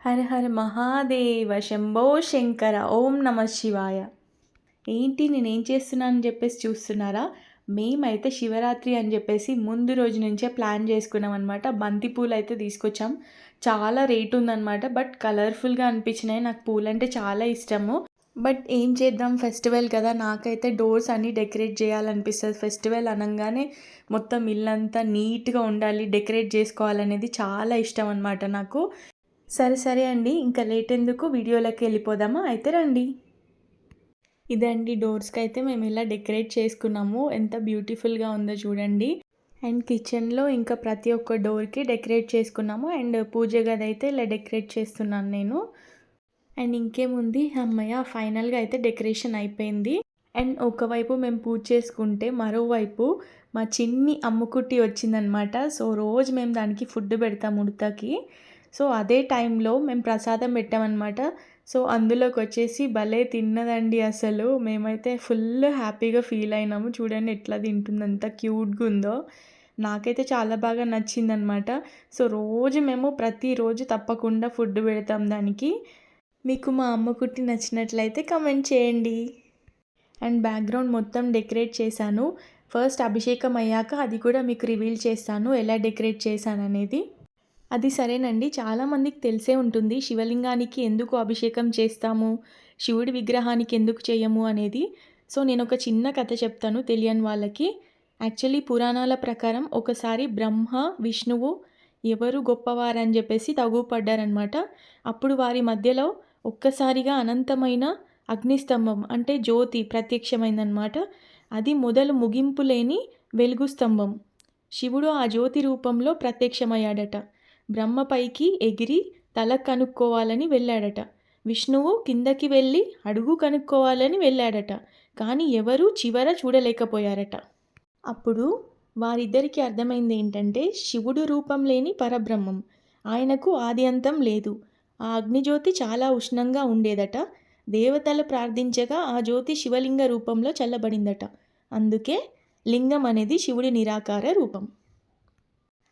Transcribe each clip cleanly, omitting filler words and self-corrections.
హర హర మహాదేవ శంభో శంకర ఓం నమ శివాయ. ఏంటి నేనేం చేస్తున్నానని చెప్పేసి చూస్తున్నారా? మేమైతే శివరాత్రి అని చెప్పేసి ముందు రోజు నుంచే ప్లాన్ చేసుకున్నాం అనమాట. బంతి పూలు అయితే తీసుకొచ్చాం. చాలా రేట్ ఉందన్నమాట. బట్ కలర్ఫుల్గా అనిపించినాయి. నాకు పూలంటే చాలా ఇష్టము. బట్ ఏం చేద్దాం, ఫెస్టివల్ కదా, నాకైతే డోర్స్ అన్నీ డెకరేట్ చేయాలనిపిస్తుంది. ఫెస్టివల్ అనగానే మొత్తం ఇల్లంతా నీట్గా ఉండాలి, డెకరేట్ చేసుకోవాలనేది చాలా ఇష్టం అనమాట నాకు. సరే అండి, ఇంకా లేట్ ఎందుకు, వీడియోలోకి వెళ్ళిపోదామా? అయితే రండి. ఇదండి డోర్స్కి అయితే మేము ఇలా డెకరేట్ చేసుకున్నాము. ఎంత బ్యూటిఫుల్గా ఉందో చూడండి. అండ్ కిచెన్లో ఇంకా ప్రతి ఒక్క డోర్కి డెకరేట్ చేసుకున్నాము. అండ్ పూజ గది అయితే ఇలా డెకరేట్ చేస్తున్నాను నేను. అండ్ ఇంకేముంది, అమ్మయ్య, ఫైనల్గా అయితే డెకరేషన్ అయిపోయింది. అండ్ ఒకవైపు మేము పూజ చేసుకుంటే మరోవైపు మా చిన్ని అమ్ముకుట్టి వచ్చిందనమాట. సో రోజు మేము దానికి ఫుడ్ పెడతాము ఉడతకి. సో అదే టైంలో మేము ప్రసాదం పెట్టామన్నమాట. సో అందులోకి వచ్చేసి భలే తిన్నదండి అసలు. మేమైతే ఫుల్ హ్యాపీగా ఫీల్ అయినాము. చూడండి ఎట్లా తింటుంది, ఎంత క్యూట్గా ఉందో. నాకైతే చాలా బాగా నచ్చిందనమాట. సో రోజు మేము ప్రతిరోజు తప్పకుండా ఫుడ్ పెడతాం దానికి. మీకు మా అమ్మకుట్టి నచ్చినట్లయితే కమెంట్ చేయండి. అండ్ బ్యాక్గ్రౌండ్ మొత్తం డెకరేట్ చేశాను. ఫస్ట్ అభిషేకం అయ్యాక అది కూడా మీకు రివీల్ చేస్తాను ఎలా డెకరేట్ చేశాను అనేది. అది సరేనండి, చాలామందికి తెలిసే ఉంటుంది శివలింగానికి ఎందుకు అభిషేకం చేస్తాము, శివుడి విగ్రహానికి ఎందుకు చేయము అనేది. సో నేను ఒక చిన్న కథ చెప్తాను తెలియని వాళ్ళకి. యాక్చువల్లీ పురాణాల ప్రకారం ఒకసారి బ్రహ్మ విష్ణువు ఎవరు గొప్పవారని చెప్పేసి తగుపడ్డారనమాట. అప్పుడు వారి మధ్యలో ఒక్కసారిగా అనంతమైన అగ్నిస్తంభం అంటే జ్యోతి ప్రత్యక్షమైందనమాట. అది మొదలు ముగింపు లేని వెలుగు స్తంభం. శివుడు ఆ జ్యోతి రూపంలో ప్రత్యక్షమయ్యాడట. బ్రహ్మ పైకి ఎగిరి తల కనుక్కోవాలని వెళ్ళాడట. విష్ణువు కిందకి వెళ్ళి అడుగు కనుక్కోవాలని వెళ్ళాడట. కానీ ఎవరూ చివర చూడలేకపోయారట. అప్పుడు వారిద్దరికీ అర్థమైంది ఏంటంటే శివుడు రూపం లేని పరబ్రహ్మం, ఆయనకు ఆది అంతం లేదు. ఆ అగ్నిజ్యోతి చాలా ఉష్ణంగా ఉండేదట. దేవతలు ప్రార్థించగా ఆ జ్యోతి శివలింగ రూపంలో చల్లబడిందట. అందుకే లింగం అనేది శివుడి నిరాకార రూపం.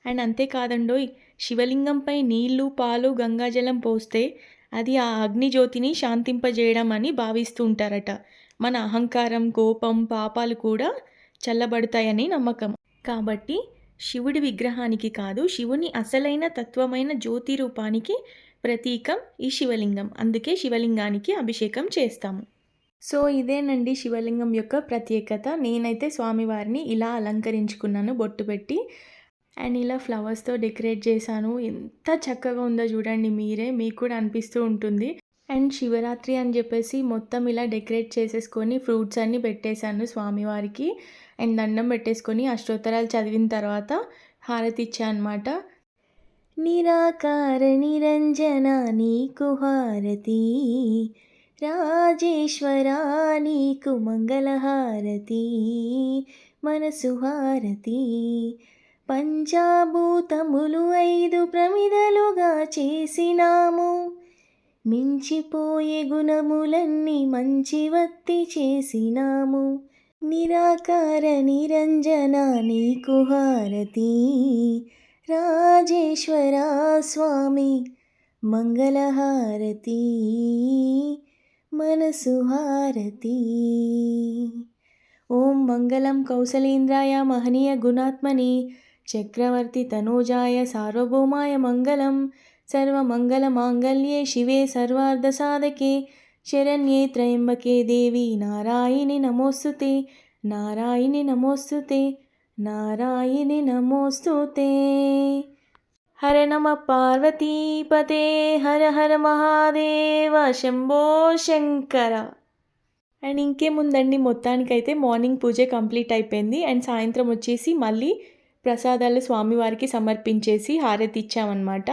అండ్ అంతేకాదండోయ్, శివలింగంపై నీళ్లు పాలు గంగాజలం పోస్తే అది ఆ అగ్నిజ్యోతిని శాంతింపజేయడం అని భావిస్తూ ఉంటారట. మన అహంకారం, కోపం, పాపాలు కూడా చల్లబడతాయని నమ్మకం. కాబట్టి శివుడి విగ్రహానికి కాదు, శివుని అసలైన తత్వమైన జ్యోతి రూపానికి ప్రతీకం ఈ శివలింగం. అందుకే శివలింగానికి అభిషేకం చేస్తాము. సో ఇదేనండి శివలింగం యొక్క ప్రత్యేకత. నేనైతే స్వామివారిని ఇలా అలంకరించుకున్నాను బొట్టు పెట్టి. అండ్ ఇలా ఫ్లవర్స్తో డెకరేట్ చేశాను. ఎంత చక్కగా ఉందో చూడండి మీరే, మీకు కూడా అనిపిస్తూ ఉంటుంది. అండ్ శివరాత్రి అని చెప్పేసి మొత్తం ఇలా డెకరేట్ చేసేసుకొని ఫ్రూట్స్ అన్నీ పెట్టేశాను స్వామివారికి. అండ్ దండం పెట్టేసుకొని అష్టోత్తరాలు చదివిన తర్వాత హారతి ఇచ్చా అనమాట. నిరాకార నిరంజన నీకు హారతి, రాజేశ్వరా నీకు మంగళహారతి, మనసు హారతి, పంచాభూతములు 5 ప్రమిదలుగా చేసినాము, మించిపోయే గుణములన్నీ మంచివత్తి చేసినాము, నిరాకార నిరంజన నీకు హారతి, రాజేశ్వరా స్వామి మంగళహారతి, మనసు హారతి. ఓం మంగళం కౌసలేంద్రాయ మహనీయ గుణాత్మని చక్రవర్తి తనూజాయ సార్వభౌమాయ మంగళం. సర్వమంగళ మాంగళ్యే శివే సర్వార్థ సాధకే శరణ్యే త్రయంబకే దేవి నారాయణి నమోస్తుతే, నారాయణి నమోస్తుతే, నారాయణి నమోస్తుతే. హర నమ పార్వతీపతే, హర హర మహాదేవ శంభో శంకర. అండ్ ఇంకేముందండి, మొత్తానికైతే మార్నింగ్ పూజ కంప్లీట్ అయిపోయింది. అండ్ సాయంత్రం వచ్చేసి మళ్ళీ ప్రసాదాలు స్వామివారికి సమర్పించేసి హారతి ఇచ్చామన్నమాట.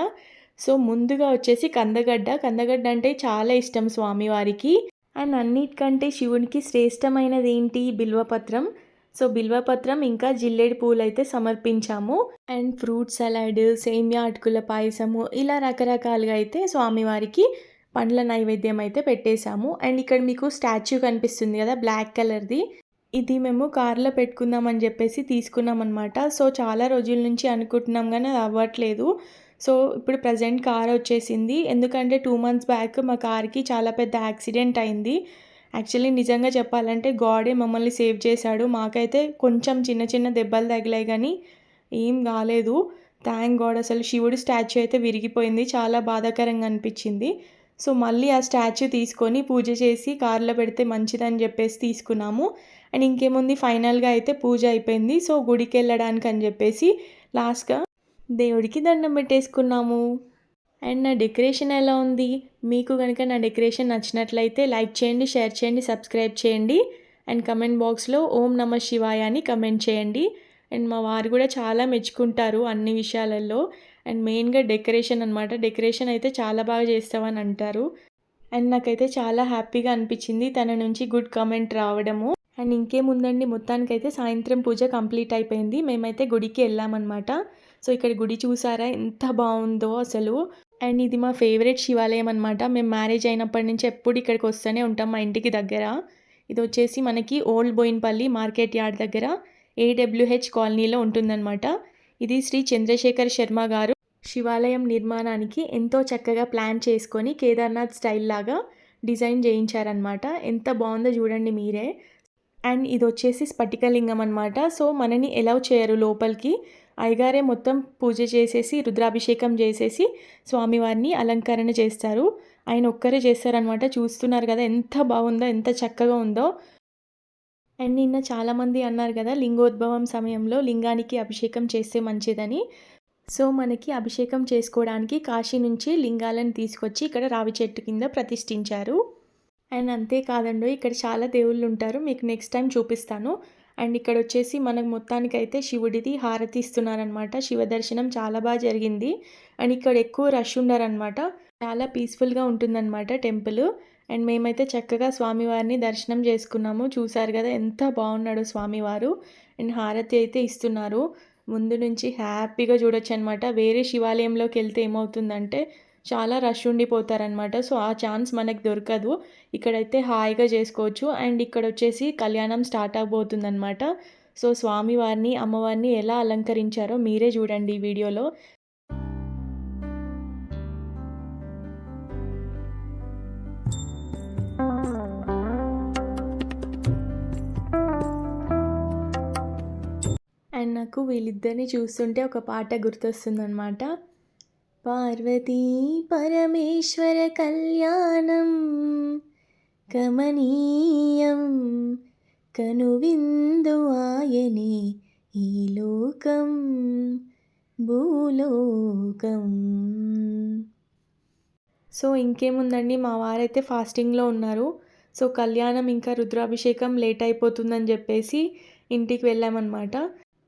సో ముందుగా వచ్చేసి కందగడ్డ అంటే చాలా ఇష్టం స్వామివారికి. అండ్ అన్నిటికంటే శివునికి శ్రేష్టమైనది ఏంటి, బిల్వపత్రం. సో బిల్వపత్రం ఇంకా జిల్లేడు పూలు అయితే సమర్పించాము. అండ్ ఫ్రూట్ సలాడ్, సేమియా అటుకుల పాయసము, ఇలా రకరకాలుగా అయితే స్వామివారికి పండ్ల నైవేద్యం అయితే పెట్టేశాము. అండ్ ఇక్కడ మీకు స్టాచ్యూ కనిపిస్తుంది కదా బ్లాక్ కలర్ది, ఇది మేము కార్లో పెట్టుకుందామని చెప్పేసి తీసుకున్నాం అనమాట. సో చాలా రోజుల నుంచి అనుకుంటున్నాం కానీ అది అవ్వట్లేదు. సో ఇప్పుడు ప్రజెంట్ కార్ వచ్చేసింది. ఎందుకంటే 2 మంత్స్ బ్యాక్ మా కార్‌కి చాలా పెద్ద యాక్సిడెంట్ అయింది. యాక్చువల్లీ నిజంగా చెప్పాలంటే గాడే మమ్మల్ని సేవ్ చేశాడు. మాకైతే కొంచెం చిన్న చిన్న దెబ్బలు తగిలాయి గానీ ఏం కాలేదు. Thank God. అసలు శివుడి స్టాచ్యూ అయితే విరిగిపోయింది. చాలా బాధాకరంగా అనిపించింది. సో మళ్ళీ ఆ స్టాచ్యూ తీసుకొని పూజ చేసి కార్‌లో పెడితే మంచిదని చెప్పేసి తీసుకున్నాము. అండ్ ఇంకేముంది ఫైనల్‌గా అయితే పూజ అయిపోయింది. సో గుడికెళ్ళడానికి అని చెప్పేసి లాస్ట్‌గా దేవుడికి దండం పెట్టేసుకున్నాము. అండ్ నా డెకరేషన్ ఎలా ఉంది? మీకు గనుక నా డెకరేషన్ నచ్చినట్లయితే లైక్ చేయండి, షేర్ చేయండి, సబ్స్క్రైబ్ చేయండి. అండ్ కమెంట్ బాక్స్‌లో ఓం నమః శివాయ అని కమెంట్ చేయండి. అండ్ మా వారు కూడా చాలా మెచ్చుకుంటారు అన్ని విషయాలలో. అండ్ మెయిన్‌గా డెకరేషన్ అనమాట. డెకరేషన్ అయితే చాలా బాగా చేస్తావని అంటారు. అండ్ నాకైతే చాలా హ్యాపీగా అనిపించింది తన నుంచి గుడ్ కామెంట్ రావడము. అండ్ ఇంకేముందండి, మొత్తానికైతే సాయంత్రం పూజ కంప్లీట్ అయిపోయింది. మేమైతే గుడికి వెళ్ళామన్నమాట. సో ఇక్కడ గుడి చూసారా ఎంత బాగుందో అసలు. అండ్ ఇది మా ఫేవరెట్ శివాలయం అనమాట. మేము మ్యారేజ్ అయినప్పటి నుంచి ఎప్పుడు ఇక్కడికి వస్తూనే ఉంటాం మా ఇంటికి దగ్గర. ఇది వచ్చేసి మనకి ఓల్డ్ బోయిన్పల్లి మార్కెట్ యార్డ్ దగ్గర ఏడబ్ల్యూహెచ్ కాలనీలో ఉంటుందన్నమాట. ఇది శ్రీ చంద్రశేఖర్ శర్మ గారు శివాలయం నిర్మాణానికి ఎంతో చక్కగా ప్లాన్ చేసుకొని కేదార్నాథ్ స్టైల్ లాగా డిజైన్ చేయించారనమాట. ఎంత బాగుందో చూడండి మీరే. అండ్ ఇది వచ్చేసి స్ఫటికలింగం అనమాట. సో మనని ఎలౌ చేయరు లోపలికి. అయ్యగారే మొత్తం పూజ చేసేసి రుద్రాభిషేకం చేసేసి స్వామివారిని అలంకరణ చేస్తారు. ఆయన ఒక్కరే చేస్తారనమాట. చూస్తున్నారు కదా ఎంత బాగుందో, ఎంత చక్కగా ఉందో. అండ్ నిన్న చాలామంది అన్నారు కదా లింగోద్భవం సమయంలో లింగానికి అభిషేకం చేస్తే మంచిదని. సో మనకి అభిషేకం చేసుకోవడానికి కాశీ నుంచి లింగాలను తీసుకొచ్చి ఇక్కడ రావి చెట్టు కింద ప్రతిష్ఠించారు. అండ్ అంతేకాదండి ఇక్కడ చాలా దేవుళ్ళు ఉంటారు. మీకు నెక్స్ట్ టైం చూపిస్తాను. అండ్ ఇక్కడ వచ్చేసి మనకు మొత్తానికైతే శివుడిది హారతి ఇస్తున్నారనమాట. శివ దర్శనం చాలా బాగా జరిగింది. అండ్ ఇక్కడ ఎక్కువ రష్ ఉండరనమాట. చాలా పీస్ఫుల్గా ఉంటుందన్నమాట టెంపుల్. అండ్ మేమైతే చక్కగా స్వామివారిని దర్శనం చేసుకున్నాము. చూసారు కదా ఎంత బాగున్నాడో స్వామివారు. అండ్ హారతి అయితే ఇస్తున్నారు. ముందు నుంచి హ్యాపీగా చూడొచ్చు అనమాట. వేరే శివాలయంలోకి వెళ్తే ఏమవుతుందంటే చాలా రష్ ఉండిపోతారనమాట. సో ఆ ఛాన్స్ మనకు దొరకదు. ఇక్కడైతే హాయిగా చేసుకోవచ్చు. అండ్ ఇక్కడ వచ్చేసి కళ్యాణం స్టార్ట్ అవబోతుందనమాట. సో స్వామివారిని అమ్మవారిని ఎలా అలంకరించారో మీరే చూడండి ఈ వీడియోలో. అండ్ నాకు వీళ్ళిద్దరిని చూస్తుంటే ఒక పాట గుర్తొస్తుందనమాట. పార్వతీ పరమేశ్వర కళ్యాణం కమనీయం కనువిందు ఆయనే ఈ లోకం భూలోకం. సో ఇంకేముందండి, మా వారైతే ఫాస్టింగ్లో ఉన్నారు. సో కళ్యాణం ఇంకా రుద్రాభిషేకం లేట్ అయిపోతుందని చెప్పేసి ఇంటికి వెళ్ళామన్నమాట.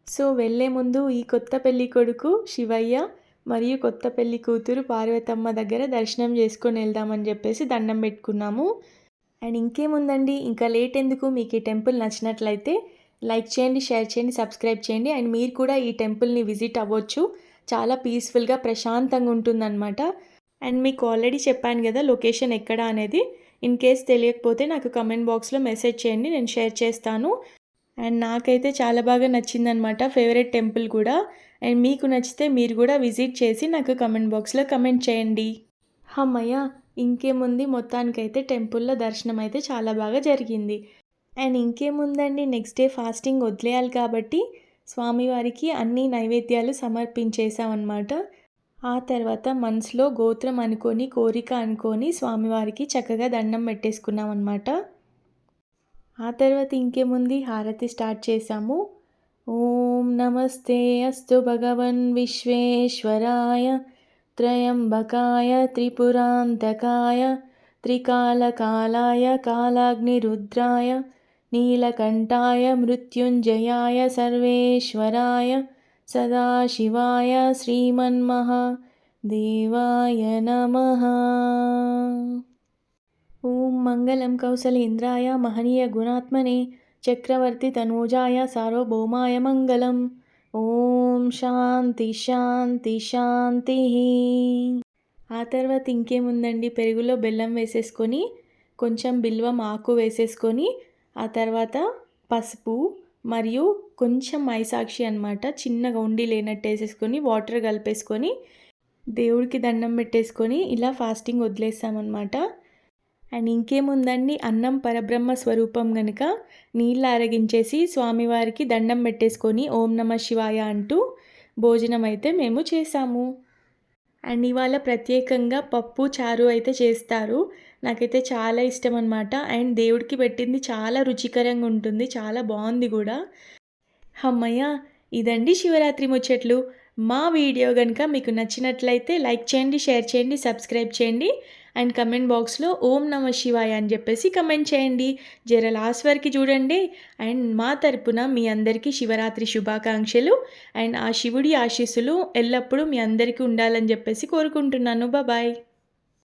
సో వెళ్ళే ముందు ఈ కొత్త పెళ్లి కొడుకు శివయ్య మరియు కొత్త పెళ్లి కూతురు పార్వతమ్మ దగ్గర దర్శనం చేసుకొని వెళ్దామని చెప్పేసి దండం పెట్టుకున్నాము. అండ్ ఇంకేముందండి, ఇంకా లేట్ ఎందుకు, మీకు ఈ టెంపుల్ నచ్చినట్లయితే లైక్ చేయండి, షేర్ చేయండి, సబ్స్క్రైబ్ చేయండి. అండ్ మీరు కూడా ఈ టెంపుల్ని విజిట్ అవ్వచ్చు. చాలా పీస్ఫుల్గా ప్రశాంతంగా ఉంటుందన్నమాట. అండ్ మీకు ఆల్రెడీ చెప్పాను కదా లొకేషన్ ఎక్కడ అనేది. ఇన్ కేస్ తెలియకపోతే నాకు కమెంట్ బాక్స్లో మెసేజ్ చేయండి, నేను షేర్ చేస్తాను. అండ్ నాకైతే చాలా బాగా నచ్చిందనమాట, ఫేవరెట్ టెంపుల్ కూడా. అండ్ మీకు నచ్చితే మీరు కూడా విజిట్ చేసి నాకు కమెంట్ బాక్స్లో కమెంట్ చేయండి. అమ్మయ్య, ఇంకేముంది, మొత్తానికైతే టెంపుల్లో దర్శనం అయితే చాలా బాగా జరిగింది. అండ్ ఇంకేముందండి, నెక్స్ట్ డే ఫాస్టింగ్ వదిలేయాలి కాబట్టి స్వామివారికి అన్ని నైవేద్యాలు సమర్పించేసామన్నమాట. ఆ తర్వాత మనసులో గోత్రం అనుకొని, కోరిక అనుకొని స్వామివారికి చక్కగా దండం పెట్టేసుకున్నాం అన్నమాట. ఆ తర్వాత ఇంకేముంది, హారతి స్టార్ట్ చేసాము. ఓం నమస్తే అస్తు భగవన్ విశ్వేశ్వరాయ త్రయంబకాయ త్రిపురాంతకాయ త్రికాలకాలాయ కాలాగ్నిరుద్రాయ నీలకంఠాయ మృత్యుంజయాయ సర్వేశ్వరాయ సదాశివాయ శ్రీమన్మహాదేవాయ నమః. ఓం మంగళం కౌసలేంద్రాయ మహనీయ గుణాత్మనే చక్రవర్తి తనూజాయ సార్వభౌమాయ మంగళం. ఓం శాంతి శాంతి శాంతి. ఆ తర్వాత ఇంకేముందండి, పెరుగులో బెల్లం వేసేసుకొని కొంచెం బిల్వం ఆకు వేసేసుకొని ఆ తర్వాత పసుపు మరియు కొంచెం మైసాక్షి అనమాట చిన్నగా ఉండి లేనట్టు వేసేసుకొని వాటర్ కలిపేసుకొని దేవుడికి దండం పెట్టేసుకొని ఇలా ఫాస్టింగ్ వదిలేసామన్నమాట. అండ్ ఇంకేముందండి, అన్నం పరబ్రహ్మ స్వరూపం గనుక నీళ్ళు ఆరగించేసి స్వామివారికి దండం పెట్టేసుకొని ఓం నమ శివాయ అంటూ భోజనం అయితే మేము చేసాము. అండ్ ఇవాళ ప్రత్యేకంగా పప్పు, చారు అయితే చేస్తారు. నాకైతే చాలా ఇష్టం అనమాట. అండ్ దేవుడికి పెట్టింది చాలా రుచికరంగా ఉంటుంది. చాలా బాగుంది కూడా. హమ్మయ్య! ఇదండి శివరాత్రి ముచ్చట్లు. మా వీడియో గనుక మీకు నచ్చినట్లయితే లైక్ చేయండి, షేర్ చేయండి, సబ్స్క్రైబ్ చేయండి. అండ్ కమెంట్ బాక్స్‌లో ఓం నమ శివాయ అని చెప్పేసి కమెంట్ చేయండి. జర లాస్ట్ వరకు చూడండి. అండ్ మా తరపున మీ అందరికీ శివరాత్రి శుభాకాంక్షలు. అండ్ ఆ శివుడి ఆశీస్సులు ఎల్లప్పుడూ మీ అందరికీ ఉండాలని చెప్పేసి కోరుకుంటున్నాను. బాయ్.